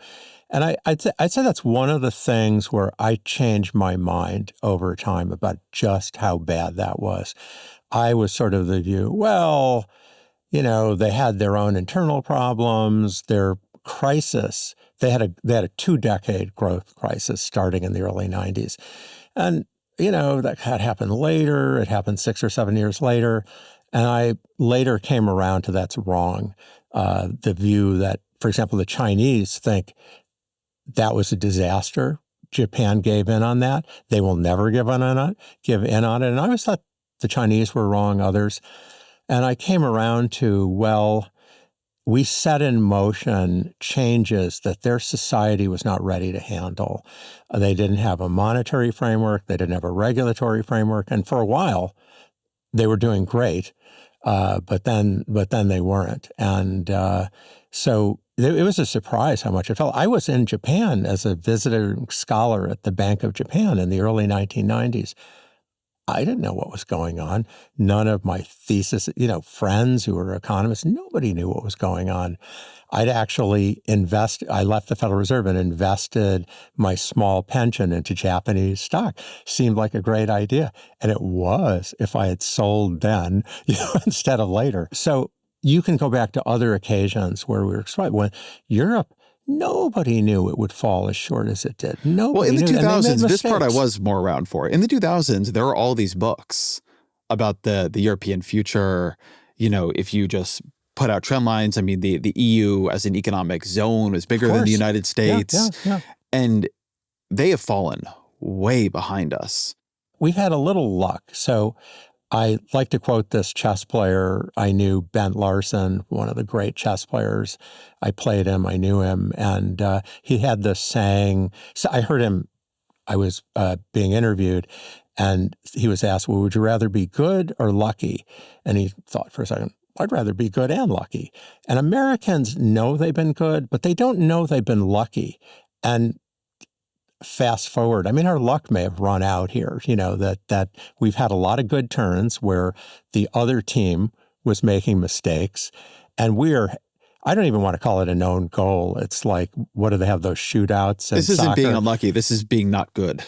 And I'd say that's one of the things where I changed my mind over time about just how bad that was. I was sort of the view, well, they had their own internal problems, their crisis. They had a 2-decade growth crisis starting in the early 90s. And, that had happened later. It happened 6 or 7 years later. And I later came around to that's wrong. The view that, for example, the Chinese think that was a disaster. Japan gave in on that. They will never give in on it. And I always thought the Chinese were wrong, others. And I came around to, well, we set in motion changes that their society was not ready to handle. They didn't have a monetary framework. They didn't have a regulatory framework. And for a while, they were doing great, but then they weren't. And so it was a surprise how much it felt. I was in Japan as a visiting scholar at the Bank of Japan in the early 1990s. I didn't know what was going on. None of my thesis, friends who were economists, nobody knew what was going on. I left the Federal Reserve and invested my small pension into Japanese stock. Seemed like a great idea. And it was if I had sold then, instead of later. So you can go back to other occasions where we were exposed. When Europe, nobody knew it would fall as short as it did. Nobody in the knew. 2000s, this part I was more around for. In the 2000s, there were all these books about the European future. If you just put out trend lines, I mean, the EU as an economic zone was bigger than the United States. Yeah. And they have fallen way behind us. We've had a little luck. So I like to quote this chess player I knew, Bent Larsen, one of the great chess players. I played him, I knew him, and he had this saying. So I heard him, I was being interviewed, and he was asked, well, would you rather be good or lucky? And he thought for a second, I'd rather be good and lucky. And Americans know they've been good, but they don't know they've been lucky. And fast forward, I mean, our luck may have run out here, that we've had a lot of good turns where the other team was making mistakes. And I don't even want to call it a known goal. It's like, what do they have, those shootouts? This isn't being unlucky. This is being not good.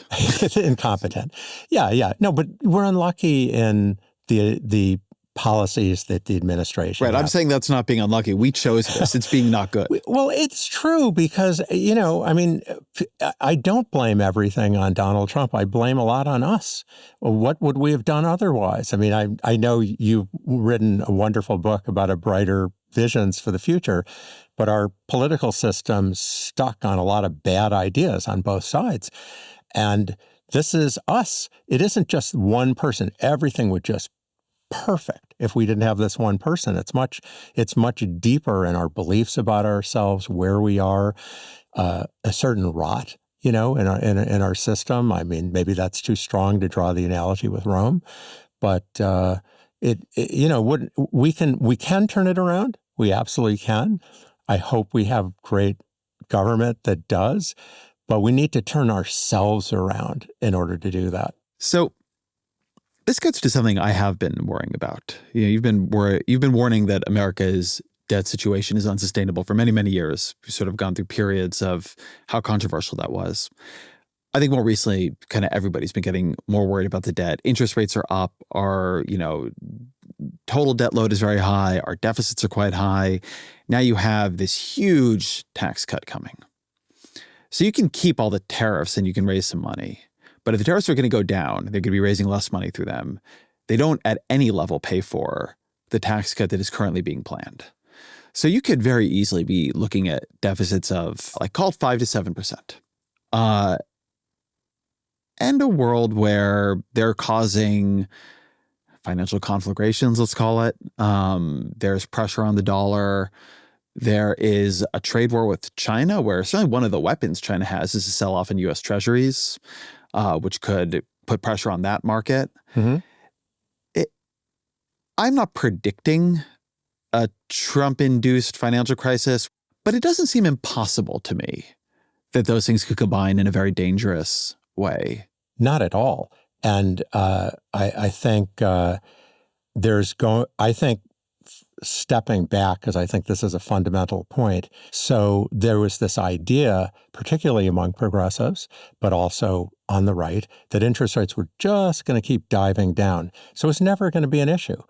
Incompetent. Yeah. No, but we're unlucky in the policies that the administration Right. has. I'm saying that's not being unlucky. We chose this. It's being not good. Well, it's true because, I don't blame everything on Donald Trump. I blame a lot on us. Well, what would we have done otherwise? I mean, I know you've written a wonderful book about a brighter visions for the future, but our political system's stuck on a lot of bad ideas on both sides. And this is us. It isn't just one person. Everything would just perfect if we didn't have this one person. It's much deeper in our beliefs about ourselves, where we are, a certain rot, in our system. I mean, maybe that's too strong to draw the analogy with Rome, but we can turn it around. We absolutely can. I hope we have great government that does, but we need to turn ourselves around in order to do that. So this gets to something I have been worrying about. You've been warning that America's debt situation is unsustainable for many, many years. We've sort of gone through periods of how controversial that was. I think more recently, kind of everybody's been getting more worried about the debt. Interest rates are up. Our, total debt load is very high. Our deficits are quite high. Now you have this huge tax cut coming. So you can keep all the tariffs and you can raise some money. But if the tariffs are going to go down, they're going to be raising less money through them. They don't at any level pay for the tax cut that is currently being planned. So you could very easily be looking at deficits of call it 5 to 7%. And a world where they're causing financial conflagrations, let's call it. There's pressure on the dollar. There is a trade war with China where certainly one of the weapons China has is to sell off in U.S. treasuries, which could put pressure on that market. Mm-hmm. I'm not predicting a Trump-induced financial crisis, but it doesn't seem impossible to me that those things could combine in a very dangerous way. Not at all. And I think stepping back, because I think this is a fundamental point. So there was this idea, particularly among progressives, but also on the right, that interest rates were just going to keep diving down. So it's never going to be an issue.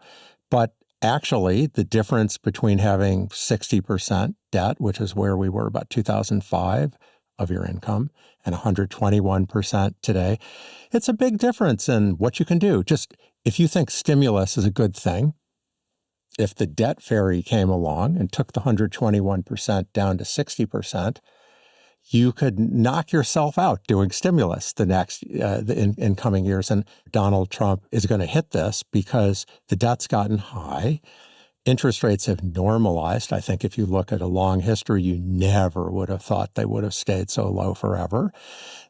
But actually, the difference between having 60% debt, which is where we were about 2005 of your income, and 121% today, it's a big difference in what you can do. Just if you think stimulus is a good thing, if the debt fairy came along and took the 121% down to 60%, you could knock yourself out doing stimulus in coming years. And Donald Trump is going to hit this because the debt's gotten high. Interest rates have normalized. I think if you look at a long history, you never would have thought they would have stayed so low forever.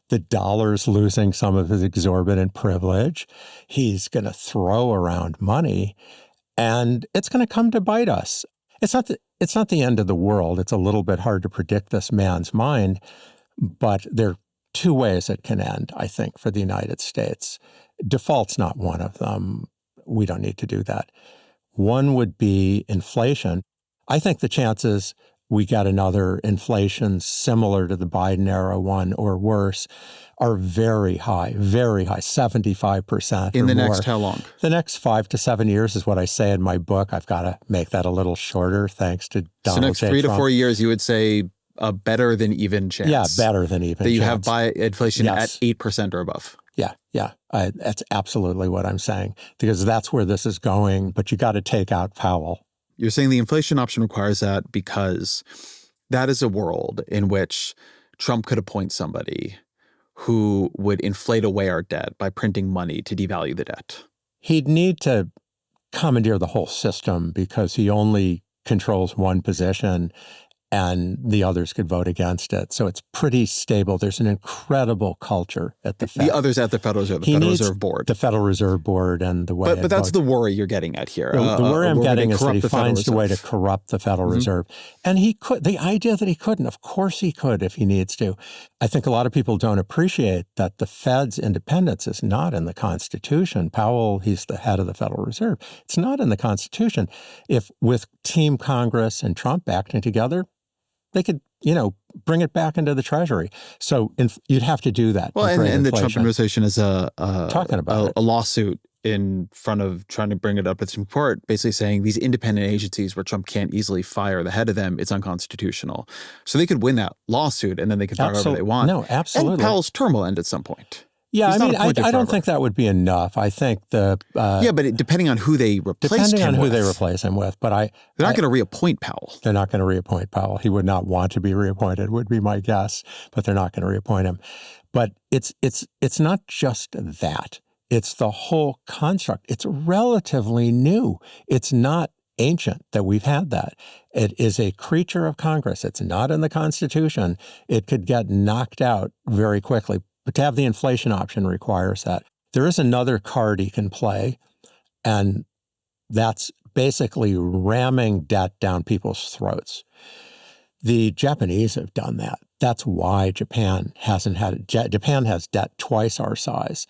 The dollar's losing some of his exorbitant privilege. He's going to throw around money, and it's going to come to bite us. It's not the end of the world. It's a little bit hard to predict this man's mind, but there are two ways it can end, I think, for the United States. Default's not one of them. We don't need to do that. One would be inflation. I think the chances we get another inflation similar to the Biden era one or worse are very high, 75% in or the more. next how long? The next 5 to 7 years is what I say in my book. I've got to make that a little shorter thanks to Donald So next J. 3 to Trump. 4 years, you would say a better than even chance. Yeah, better than even that you chance. have by inflation Yes. at 8% or above. Yeah. That's absolutely what I'm saying, because that's where this is going. But you got to take out Powell. You're saying the inflation option requires that because that is a world in which Trump could appoint somebody who would inflate away our debt by printing money to devalue the debt. He'd need to commandeer the whole system because he only controls one position and the others could vote against it. So it's pretty stable. There's an incredible culture at the Fed. The others at the Federal Reserve, the Federal Reserve Board. The Federal Reserve Board and the way But that's votes. the worry you're getting at here. The worry I'm getting is that he finds a way to Reserve. corrupt the Federal Reserve. And he could. The idea that he couldn't, of course he could if he needs to. I think a lot of people don't appreciate that the Fed's independence is not in the Constitution. Powell, he's the head of the Federal Reserve. It's not in the Constitution. If with Team Congress and Trump acting together, they could, bring it back into the Treasury. So you'd have to do that. Well, and the Trump inflation. administration is Talking about a lawsuit in front of trying to bring it up at the Supreme Court, basically saying these independent agencies where Trump can't easily fire the head of them, it's unconstitutional. So they could win that lawsuit and then they could fire whoever they want. No, absolutely. And Powell's term will end at some point. Yeah, He's I not mean, appointed I don't forever. think that would be enough. I think the but depending on who they replace depending him on who with, they replace him with, but they're not going to reappoint Powell. They're not going to reappoint Powell. He would not want to be reappointed, would be my guess, but they're not going to reappoint him. But it's not just that. It's the whole construct. It's relatively new. It's not ancient that we've had that. It is a creature of Congress. It's not in the Constitution. It could get knocked out very quickly. But to have the inflation option requires that. There is another card he can play, and that's basically ramming debt down people's throats. The Japanese have done that. That's why Japan hasn't had it. Japan has debt twice our size,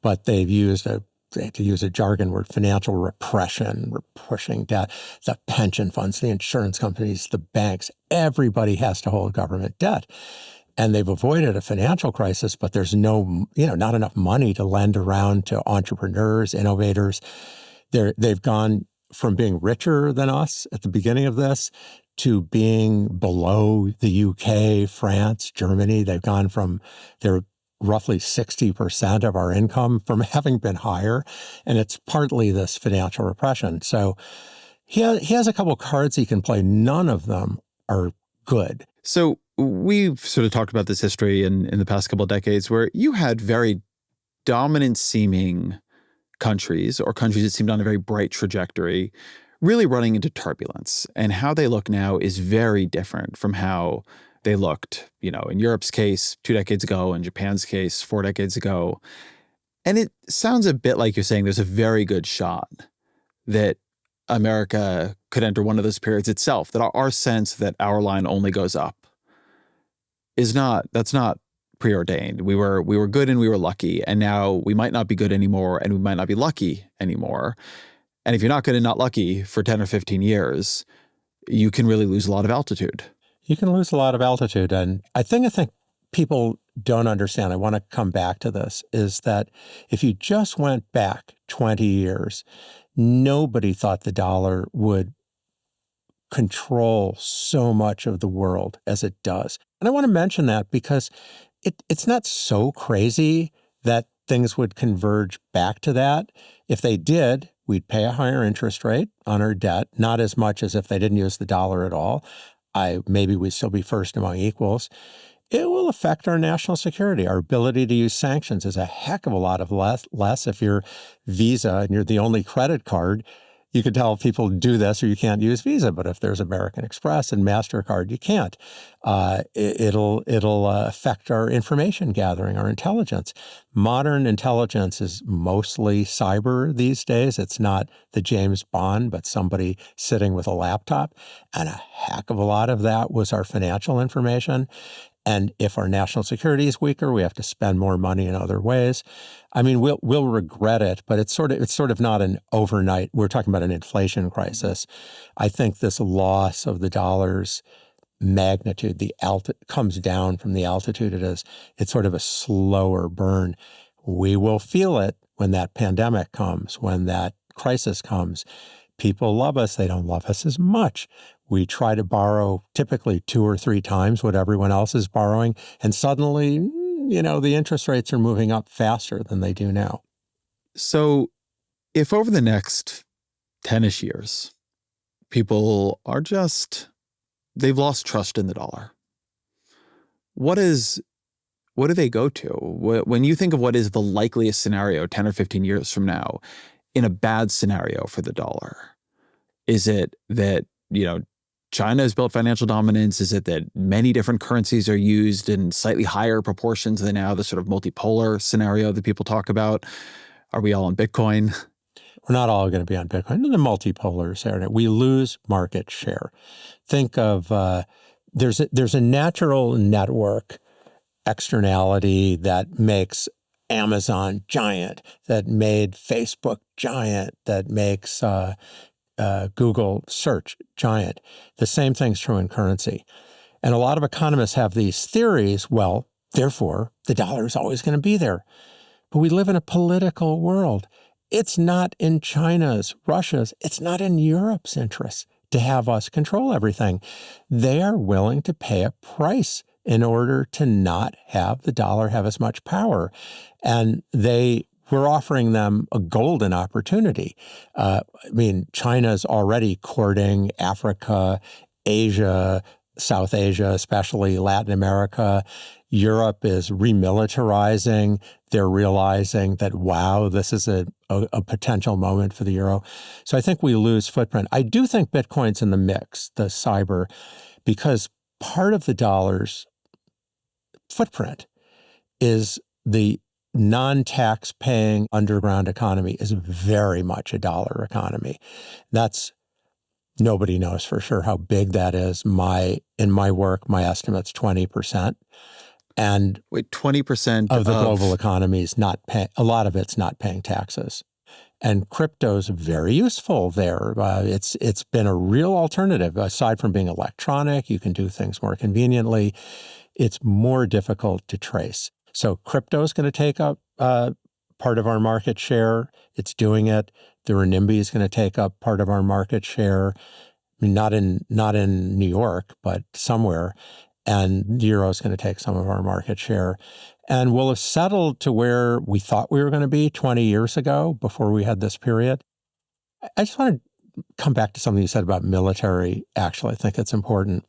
but they've used to use a jargon word, financial repression. We're pushing debt. The pension funds, the insurance companies, the banks, everybody has to hold government debt. And they've avoided a financial crisis, but there's not enough money to lend around to entrepreneurs, innovators. They've gone from being richer than us at the beginning of this to being below the UK, France, Germany. They've gone from they're roughly 60% of our income from having been higher. And it's partly this financial repression. So he has a couple cards he can play. None of them are good. So we've sort of talked about this history in the past couple of decades where you had very dominant seeming countries or countries that seemed on a very bright trajectory really running into turbulence. And how they look now is very different from how they looked, in Europe's case 2 decades ago, in Japan's case 4 decades ago. And it sounds a bit like you're saying there's a very good shot that America could enter one of those periods itself, that our sense that our line only goes up that's not preordained. We were good and we were lucky, and now we might not be good anymore and we might not be lucky anymore. And if you're not good and not lucky for 10 or 15 years, you can really lose a lot of altitude. You can lose a lot of altitude. And I think people don't understand, I want to come back to this, is that if you just went back 20 years, nobody thought the dollar would control so much of the world as it does. And I want to mention that because it's not so crazy that things would converge back to that. If they did, we'd pay a higher interest rate on our debt, not as much as if they didn't use the dollar at all. Maybe we'd still be first among equals. It will affect our national security. Our ability to use sanctions is a heck of a lot of less. If you're Visa and you're the only credit card, you could tell people do this or you can't use Visa. But if there's American Express and MasterCard, you can't. It'll affect our information gathering, our intelligence. Modern intelligence is mostly cyber these days. It's not the James Bond, but somebody sitting with a laptop. And a heck of a lot of that was our financial information. And if our national security is weaker, we have to spend more money in other ways. I mean, we'll regret it, but it's sort of not an overnight. We're talking about an inflation crisis. I think this loss of the dollar's magnitude, comes down from the altitude it is. It's sort of a slower burn. We will feel it when that pandemic comes, when that crisis comes. People love us. They don't love us as much. We try to borrow typically 2 or 3 times what everyone else is borrowing. And suddenly, the interest rates are moving up faster than they do now. So if over the next 10-ish years, people are they've lost trust in the dollar, what do they go to? When you think of what is the likeliest scenario 10 or 15 years from now, in a bad scenario for the dollar, is it that, China has built financial dominance? Is it that many different currencies are used in slightly higher proportions than now, the sort of multipolar scenario that people talk about? Are we all on Bitcoin? We're not all going to be on Bitcoin. The multipolar scenario, we lose market share. Think of, there's a natural network externality that makes Amazon giant, that made Facebook giant, that makes Google search giant. The same thing's true in currency. And a lot of economists have these theories, well, therefore, the dollar is always going to be there. But we live in a political world. It's not in China's, Russia's, it's not in Europe's interest to have us control everything. They are willing to pay a price in order to not have the dollar have as much power. And we're offering them a golden opportunity. China's already courting Africa, Asia, South Asia, especially Latin America. Europe is remilitarizing. They're realizing that, wow, this is a potential moment for the euro. So I think we lose footprint. I do think Bitcoin's in the mix, the cyber, because part of the dollar's footprint is the non-tax paying underground economy is very much a dollar economy. Nobody knows for sure how big that is. In my work, my estimate's 20%. And 20% of the global economy is not paying, a lot of it's not paying taxes. And crypto's very useful there. It's been a real alternative. Aside from being electronic, you can do things more conveniently. It's more difficult to trace. So crypto is going to take up part of our market share. It's doing it. The renminbi is going to take up part of our market share. I mean, not in New York, but somewhere. And the euro is going to take some of our market share. And we'll have settled to where we thought we were going to be 20 years ago before we had this period. I just want to come back to something you said about military. Actually, I think it's important.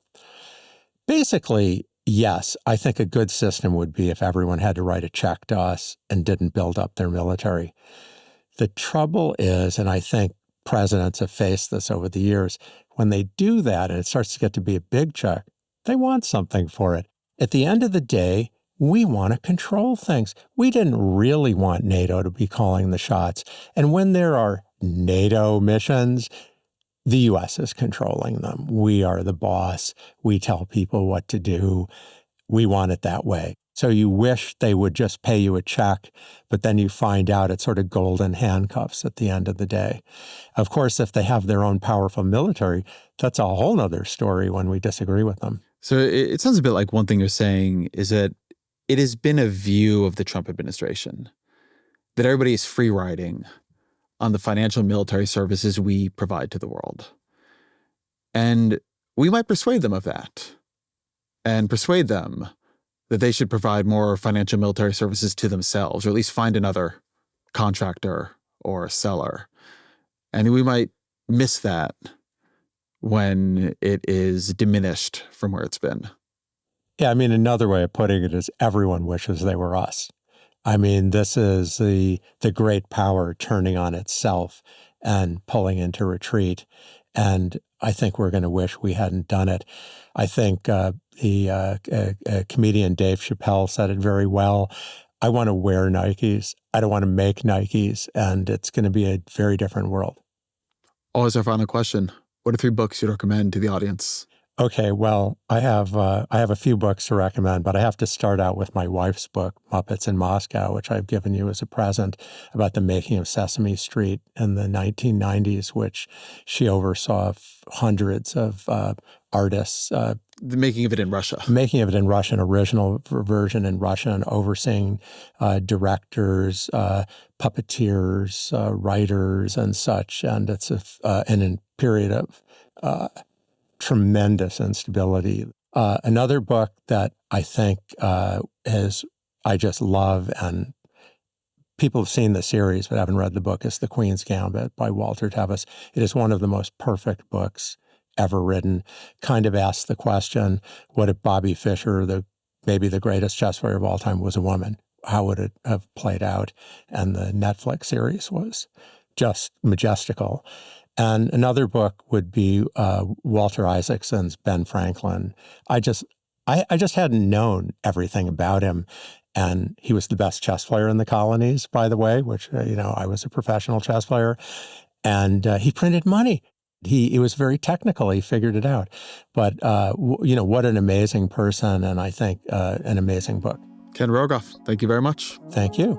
Basically, yes, I think a good system would be if everyone had to write a check to us and didn't build up their military. The trouble is, and I think presidents have faced this over the years, when they do that and it starts to get to be a big check, they want something for it. At the end of the day, we want to control things. We didn't really want NATO to be calling the shots. And when there are NATO missions, the U.S. is controlling them. We are the boss. We tell people what to do. We want it that way. So you wish they would just pay you a check, but then you find out it's sort of golden handcuffs at the end of the day. Of course, if they have their own powerful military, that's a whole nother story when we disagree with them. So it sounds a bit like one thing you're saying is that it has been a view of the Trump administration that everybody is free riding on the financial military services we provide to the world. And we might persuade them of that and persuade them that they should provide more financial military services to themselves, or at least find another contractor or seller. And we might miss that when it is diminished from where it's been. Yeah, I mean, another way of putting it is everyone wishes they were us. I mean, this is the great power turning on itself and pulling into retreat. And I think we're going to wish we hadn't done it. I think the comedian Dave Chappelle said it very well. I want to wear Nikes. I don't want to make Nikes. And it's going to be a very different world. Always our final question. What are 3 books you'd recommend to the audience? Okay, well, I have a few books to recommend, but I have to start out with my wife's book, Muppets in Moscow, which I've given you as a present, about the making of Sesame Street in the 1990s, which she oversaw hundreds of artists. The making of it in Russia. Making of it in Russian, original version in Russian, overseeing directors, puppeteers, writers, and such. And it's in a period of tremendous instability. Another book that I think I just love, and people have seen the series but haven't read the book, is The Queen's Gambit by Walter Tevis. It is one of the most perfect books ever written. Kind of asks the question, what if Bobby Fischer, maybe the greatest chess player of all time, was a woman? How would it have played out? And the Netflix series was just majestical. And another book would be Walter Isaacson's Ben Franklin. I just hadn't known everything about him. And he was the best chess player in the colonies, by the way, which, I was a professional chess player. And he printed money. He was very technical. He figured it out. But, what an amazing person. And I think an amazing book. Ken Rogoff, thank you very much. Thank you.